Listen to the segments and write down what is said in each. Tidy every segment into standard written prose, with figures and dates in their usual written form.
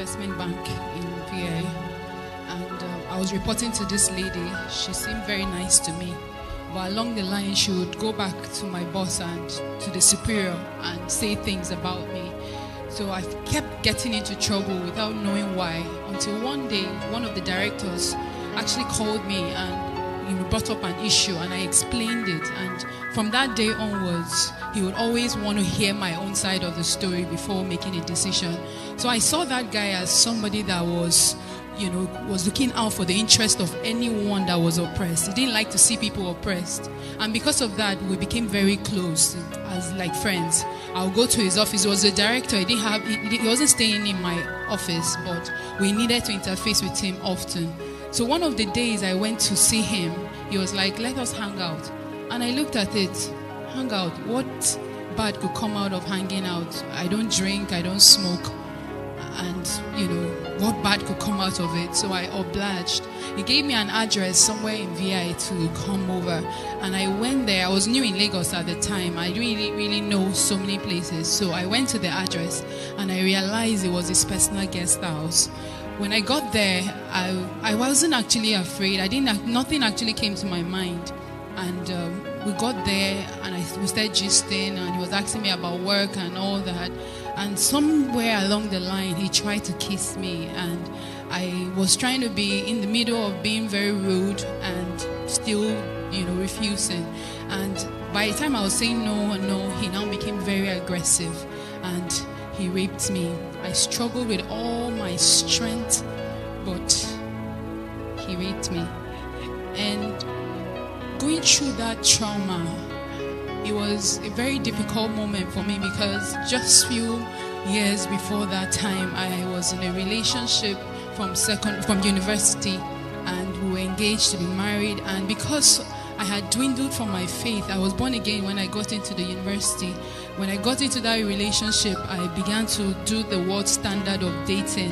investment bank in VA, and I was reporting to this lady. She seemed very nice to me, but along the line she would go back to my boss and to the superior and say things about me. So I kept getting into trouble without knowing why, until one day one of the directors actually called me and brought up an issue, and I explained it. And from that day onwards, he would always want to hear my own side of the story before making a decision. So I saw that guy as somebody that was looking out for the interest of anyone that was oppressed. He didn't like to see people oppressed. And because of that, we became very close as like friends. I'll go to his office. He was a director. He wasn't staying in my office, but we needed to interface with him often. So one of the days I went to see him, he was like, let us hang out. And I looked at it, hang out, what bad could come out of hanging out? I don't drink, I don't smoke. And, what bad could come out of it? So I obliged. He gave me an address somewhere in VI to come over. And I went there. I was new in Lagos at the time. I didn't really know so many places. So I went to the address and I realized it was his personal guest house. When I got there, I wasn't actually afraid. Nothing actually came to my mind. And we got there and we started gisting, and he was asking me about work and all that. And somewhere along the line, he tried to kiss me, and I was trying to be in the middle of being very rude and still, refusing. And by the time I was saying no, he now became very aggressive, and he raped me. I struggled with all my strength, but he raped me. And going through that trauma, it was a very difficult moment for me, because just few years before that time, I was in a relationship from university, and we were engaged to be married. And because I had dwindled from my faith, I was born again when I got into the university. When I got into that relationship, I began to do the world standard of dating.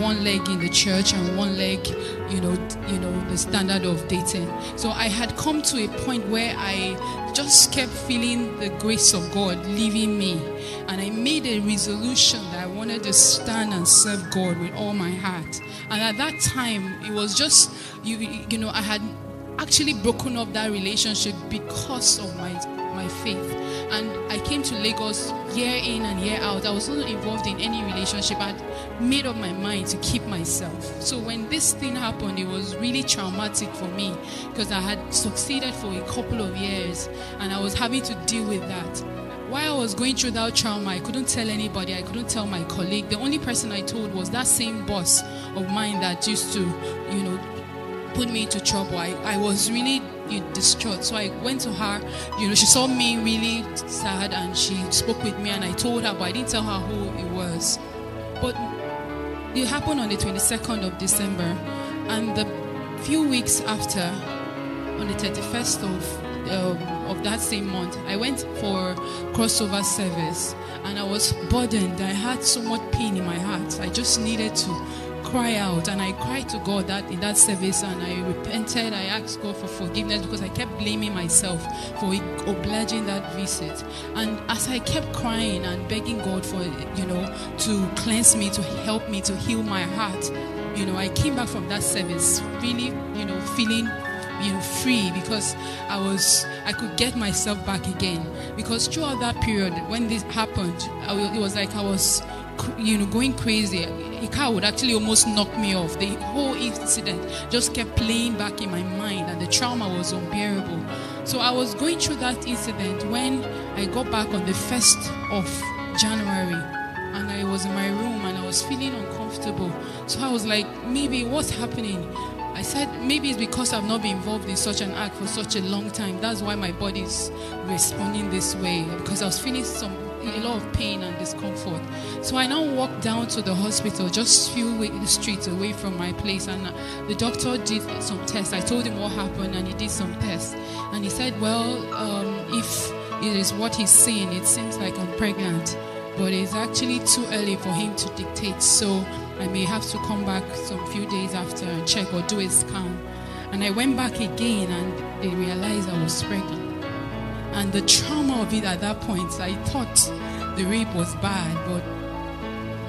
One leg in the church and one leg, the standard of dating. So I had come to a point where I just kept feeling the grace of God leaving me. And I made a resolution that I wanted to stand and serve God with all my heart. And at that time, it was just, I had actually broken up that relationship because of my faith. And I came to Lagos year in and year out. I was not involved in any relationship. I had made up my mind to keep myself. So when this thing happened, it was really traumatic for me, because I had succeeded for a couple of years and I was having to deal with that. While I was going through that trauma, I couldn't tell anybody. I couldn't tell my colleague. The only person I told was that same boss of mine that used to, put me into trouble. I was really distraught. So I went to her. She saw me really sad and she spoke with me, and I told her, but I didn't tell her who it was. But it happened on the 22nd of December, and the few weeks after, on the 31st of that same month, I went for crossover service, and I was burdened. I had so much pain in my heart. I just needed to cry out, and I cried to God that in that service, and I repented. I asked God for forgiveness, because I kept blaming myself for obliging that visit. And as I kept crying and begging God for to cleanse me, to help me, to heal my heart, I came back from that service really feeling free, because I could get myself back again. Because throughout that period when this happened, it was like I was going crazy. A car would actually almost knock me off. The whole incident just kept playing back in my mind, and the trauma was unbearable. So I was going through that incident when I got back on the 1st of January, and I was in my room and I was feeling uncomfortable. So I was like, maybe what's happening? I said, maybe it's because I've not been involved in such an act for such a long time. That's why my body's responding this way, because I was feeling a lot of pain and discomfort. So I now walked down to the hospital, just few streets away from my place, and the doctor did some tests. I told him what happened, and he did some tests, and he said, well, if it is what he's saying, it seems like I'm pregnant, but it's actually too early for him to dictate, so I may have to come back some few days after and check or do a scan. And I went back again, and they realized I was pregnant. And the trauma of it at that point, I thought the rape was bad, but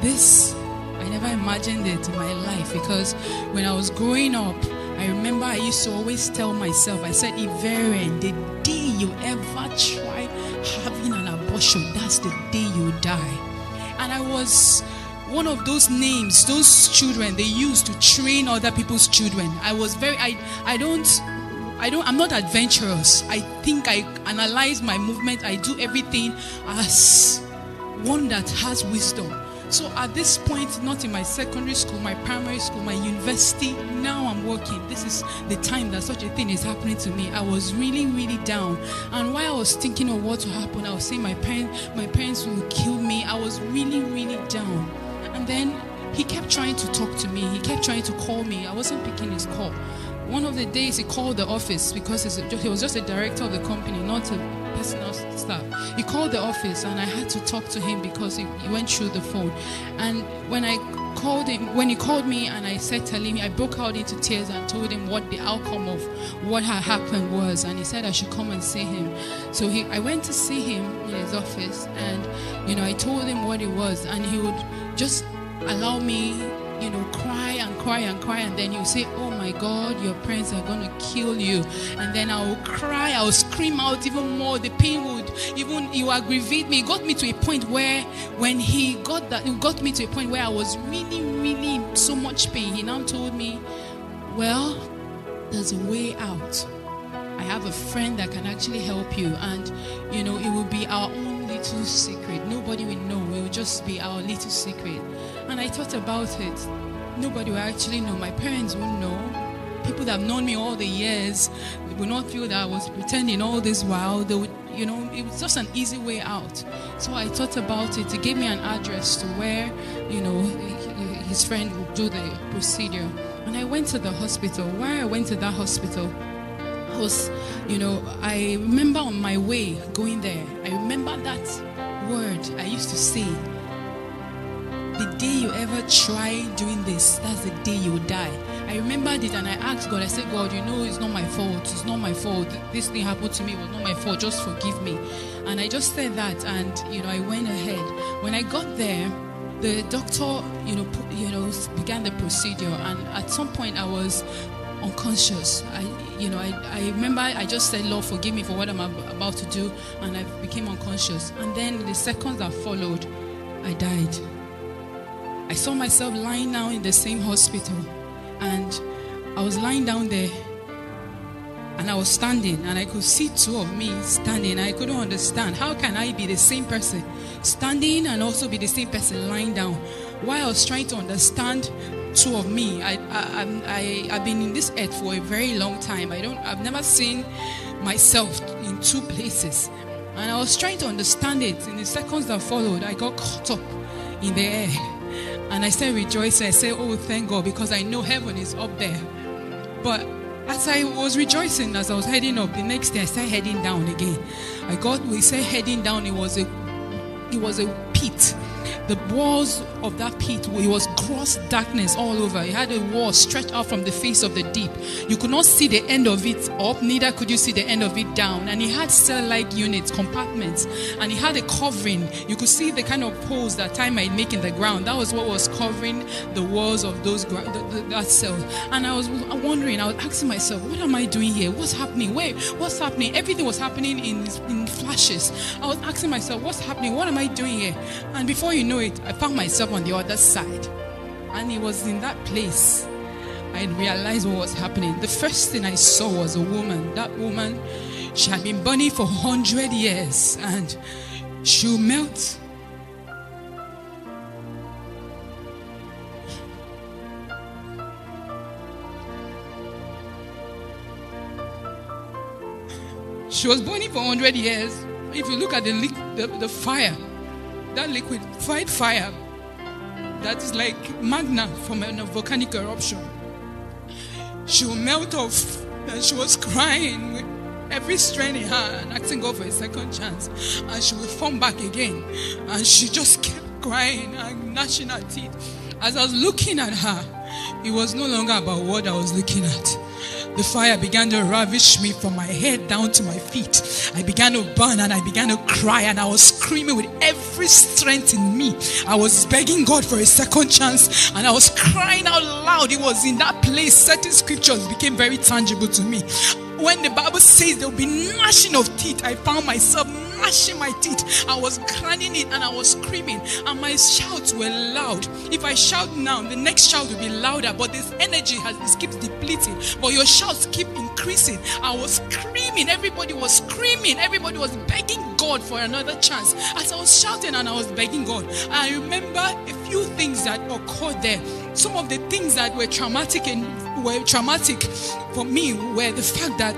this, I never never imagined it in my life, because when I was growing up, I remember I used to always tell myself, I said, Iveren, the day you ever try having an abortion, that's the day you die. And I was one of those names, those children they used to train other people's children. I was very, I'm not adventurous. I think I analyze my movement. I do everything as one that has wisdom. So at this point, not in my secondary school, my primary school, my university, now I'm working. This is the time that such a thing is happening to me. I was really, really down. And while I was thinking of what will happen, I was saying my parents will kill me. I was really, really down. And then he kept trying to talk to me. He kept trying to call me. I wasn't picking his call. One of the days he called the office, because he was just a director of the company, not a personal staff. He called the office and I had to talk to him because he went through the phone. And when he called me and I said, telling me, I broke out into tears and told him what the outcome of what had happened was. And he said I should come and see him. So I went to see him in his office, and I told him what it was, and he would just allow me cry and cry and cry, and then you say, oh my God, your parents are going to kill you. And then I will cry, I will scream out even more. The pain would aggravate me. It got me to a point where when it got me to a point where I was really, really in so much pain. He now told me, well, there's a way out. I have a friend that can actually help you, and it will be our own little secret. Nobody will know. It will just be our little secret. And I thought about it. Nobody will actually know. My parents won't know. People that have known me all the years will not feel that I was pretending all this while. They would, it was just an easy way out. So I thought about it. He gave me an address to where, his friend would do the procedure. And I went to the hospital. Why I went to that hospital was, I remember on my way going there, I remember that word I used to say. The day you ever try doing this, that's the day you will die. I remembered it and I asked God, I said, God, it's not my fault. It's not my fault. This thing happened to me. It was not my fault. Just forgive me. And I just said that, and, I went ahead. When I got there, the doctor, began the procedure, and at some point I was unconscious. I remember I just said, Lord, forgive me for what I'm about to do, and I became unconscious. And then the seconds that followed, I died. I saw myself lying down in the same hospital, and I was lying down there, and I was standing, and I could see two of me standing. I couldn't understand, how can I be the same person standing and also be the same person lying down? While I was trying to understand two of me, I've been in this earth for a very long time. I've never seen myself in two places, and I was trying to understand it. In the seconds that followed, I got caught up in the air. And I started rejoicing. I said, oh, thank God, because I know heaven is up there. But as I was rejoicing, as I was heading up, the next day I started heading down again. We said heading down, it was a pit. The walls of that pit, it was gross darkness all over. It had a wall stretched out from the face of the deep. You could not see the end of it up, neither could you see the end of it down. And it had cell-like units, compartments, and it had a covering. You could see the kind of holes that time might make in the ground. That was what was covering the walls of those that cell. And I was wondering, I was asking myself, what am I doing here? What's happening? What's happening? Everything was happening in flashes. I was asking myself, what's happening? What am I doing here? And before you know it, I found myself on the other side. And it was in that place I realized what was happening. The first thing I saw was a woman. That woman, she had been burning for 100 years, and she'll melt. She was burning for 100 years. If you look at the fire, that liquefied fire, that is like magna from a volcanic eruption, she will melt off. And she was crying with every strength in her and asking God for a second chance. And she will form back again. And she just kept crying and gnashing her teeth. As I was looking at her, it was no longer about what I was looking at. The fire began to ravish me from my head down to my feet. I began to burn and I began to cry, and I was screaming with every strength in me. I was begging God for a second chance, and I was crying out loud. It was in that place certain scriptures became very tangible to me. When the Bible says there will be gnashing of teeth, I found myself gnashing my teeth. I was grinding it and I was screaming, and my shouts were loud. If I shout now, the next shout will be louder, but this energy it keeps depleting, but your shouts keep increasing. I was screaming, everybody was screaming, everybody was begging God for another chance. As I was shouting and I was begging God, I remember a few things that occurred there. Some of the things that were traumatic for me were the fact that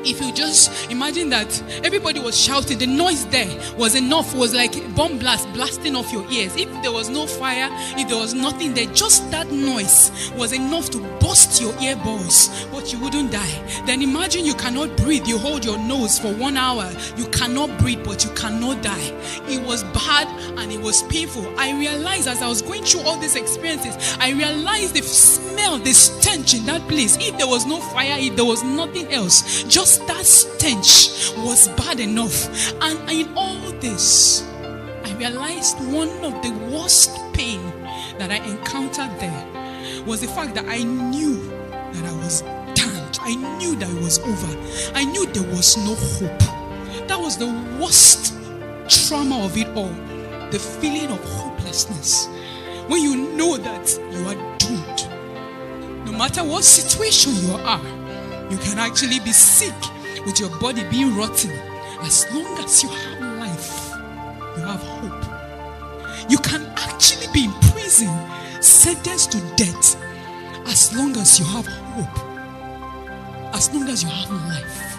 if you just imagine that everybody was shouting, the noise there was enough, was like a bomb blast blasting off your ears. If there was no fire, if there was nothing there, just that noise was enough to burst your earballs, but you wouldn't die. Then imagine you cannot breathe, you hold your nose for 1 hour, you cannot breathe, but you cannot die. It was bad and it was painful. I realized as I was going through all these experiences, I realized the smell, the stench in that place. If there was no fire, if there was nothing else, just that stench was bad enough. And in all this, I realized one of the worst pain that I encountered there was the fact that I knew that I was damned. I knew that it was over. I knew there was no hope. That was the worst trauma of it all. The feeling of hopelessness. When you know that you are doomed. No matter what situation you are, you can actually be sick with your body being rotten. As long as you have life, you have hope. You can actually be in prison, sentenced to death. As long as you have hope, as long as you have life,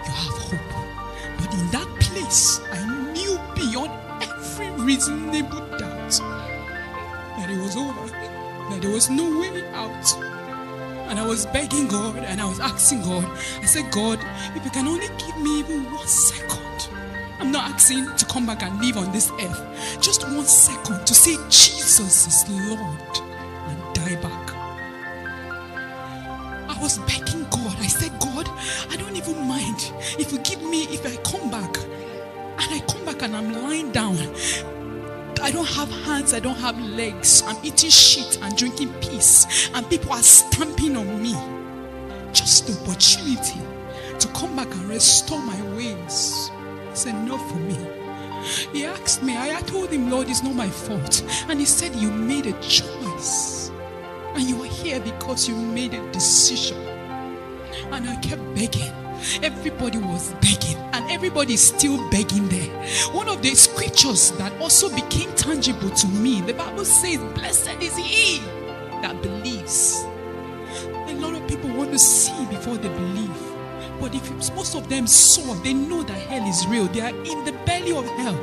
you have hope. But in that place, I knew beyond every reasonable doubt that it was over, that there was no way out. And I was begging God and I was asking God. I said, God, if you can only give me even 1 second. I'm not asking to come back and live on this earth. Just 1 second to say Jesus is Lord and die back. I was begging God. I said, God, I don't even mind if you give me, if I come back and I'm lying down. I don't have hands, I don't have legs. I'm eating shit and drinking piss, and people are stamping on me. Just the opportunity to come back and restore my ways. It's enough for me. He asked me, I told him, Lord, it's not my fault. And he said, you made a choice. And you are here because you made a decision. And I kept begging. Everybody was begging, and everybody is still begging there. One of the scriptures that also became tangible to me, the Bible says, blessed is he that believes. A lot of people want to see before they believe. But if most of them saw, they know that hell is real. They are in the belly of hell,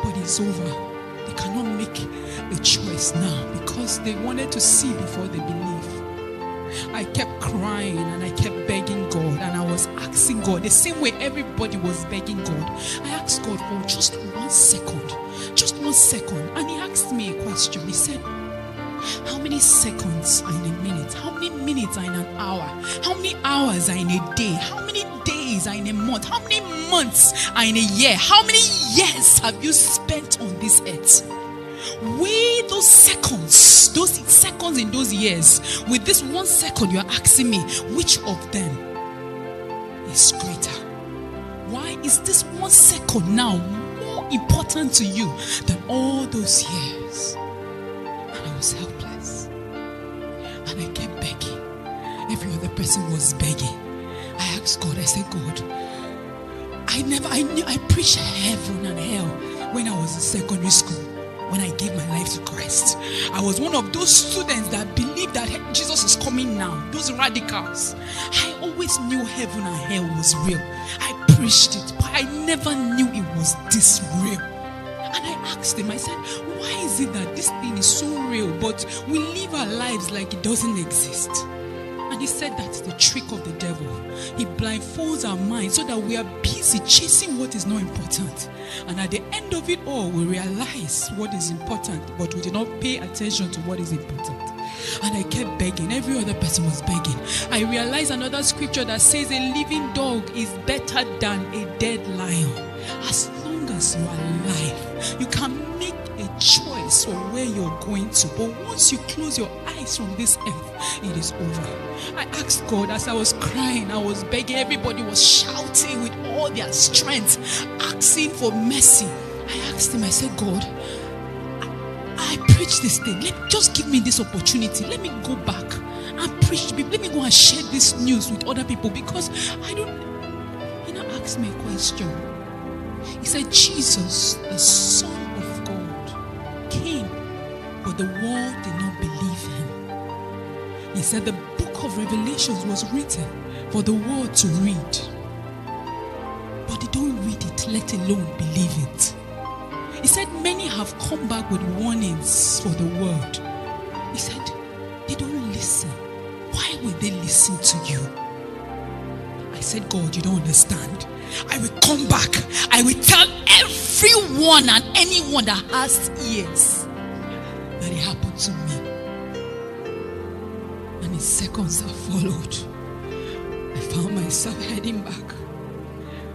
but it's over. They cannot make a choice now because they wanted to see before they believe. I kept crying and I kept begging God, and I was asking God the same way everybody was begging God. I asked God for just 1 second, just 1 second, and he asked me a question. He said, how many seconds are in a minute? How many minutes are in an hour? How many hours are in a day? How many days are in a month? How many months are in a year? How many years have you spent on this earth? Weigh those seconds in those years. With this 1 second, you're asking me, which of them is greater? Why is this 1 second now more important to you than all those years? And I was helpless. And I kept begging. Every other person was begging. I asked God, I said, God, I preached heaven and hell when I was in secondary school. When I gave my life to Christ, I was one of those students that believed that Jesus is coming now. Those radicals. I always knew heaven and hell was real. I preached it, but I never knew it was this real. And I asked him, I said, why is it that this thing is so real, but we live our lives like it doesn't exist? And he said that's the trick of the devil. He blindfolds our minds so that we are busy chasing what is not important. And at the end of it all, we realize what is important, but we did not pay attention to what is important. And I kept begging. Every other person was begging. I realized another scripture that says a living dog is better than a dead lion. As long as you are alive, you can make a choice for where you're going to. But once you close your eyes from this earth, it is over. I asked God as I was crying, I was begging. Everybody was shouting with all their strength, asking for mercy. I asked him, I said, God, I preach this thing. Just give me this opportunity. Let me go back and preach. Let me go and share this news with other people, because I don't. He now asked me a question. He said, Jesus, the Son of God, came, but the world did not believe him. He said the book of Revelations was written for the world to read, but they don't read it, let alone believe it. He said many have come back with warnings for the world. He said they don't listen. Why would they listen to you? I said, God, you don't understand. I will come back. I will tell everyone and anyone that has ears that it happened to me. And in seconds that followed, I found myself heading back.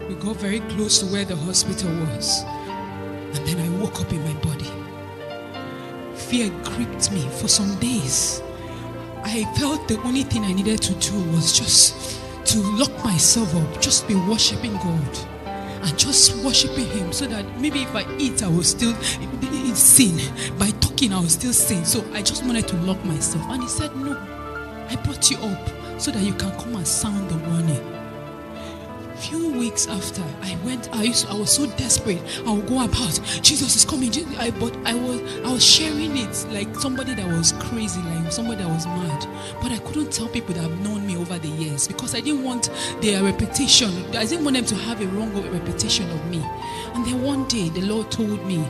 We got very close to where the hospital was. And then I woke up in my body. Fear gripped me for some days. I felt the only thing I needed to do was just to lock myself up, just be worshiping God and just worshiping him, so that maybe if I eat, I will still sin. By talking, I will still sin. So I just wanted to lock myself. And he said, no, I brought you up so that you can come and sound the warning. Few weeks after I was so desperate. I would go about, Jesus is coming. But I was sharing it like somebody that was crazy, like somebody that was mad. But I couldn't tell people that have known me over the years, because I didn't want their reputation. I didn't want them to have a wrong reputation of me. And then one day the Lord told me,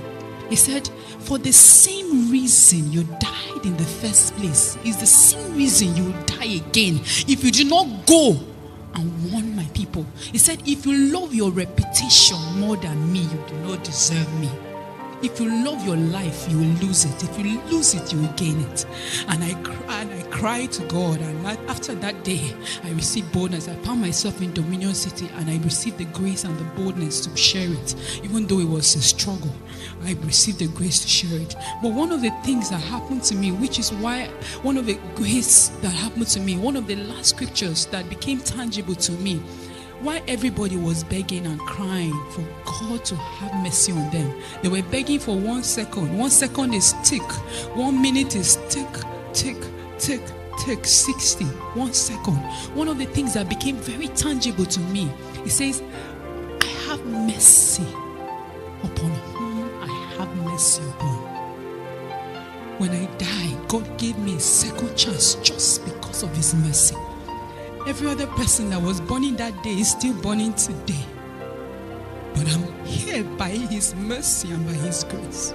he said, for the same reason you died in the first place is the same reason you will die again if you do not go and warn my people. He said, if you love your reputation more than me, you do not deserve me. If you love your life, you will lose it. If you lose it, you will gain it. And I cried to God. And after that day, I received boldness. I found myself in Dominion City, and I received the grace and the boldness to share it. Even though it was a struggle, I received the grace to share it. But one of the things that happened to me, which is why one of the grace that happened to me, one of the last scriptures that became tangible to me, why everybody was begging and crying for God to have mercy on them. They were begging for 1 second. 1 second is tick. 1 minute is tick, tick, tick, tick, 60. 1 second. One of the things that became very tangible to me, it says, I have mercy upon whom I have mercy upon. When I died, God gave me a second chance just because of his mercy. Every other person that was burning that day is still burning today. But I'm here by his mercy and by his grace.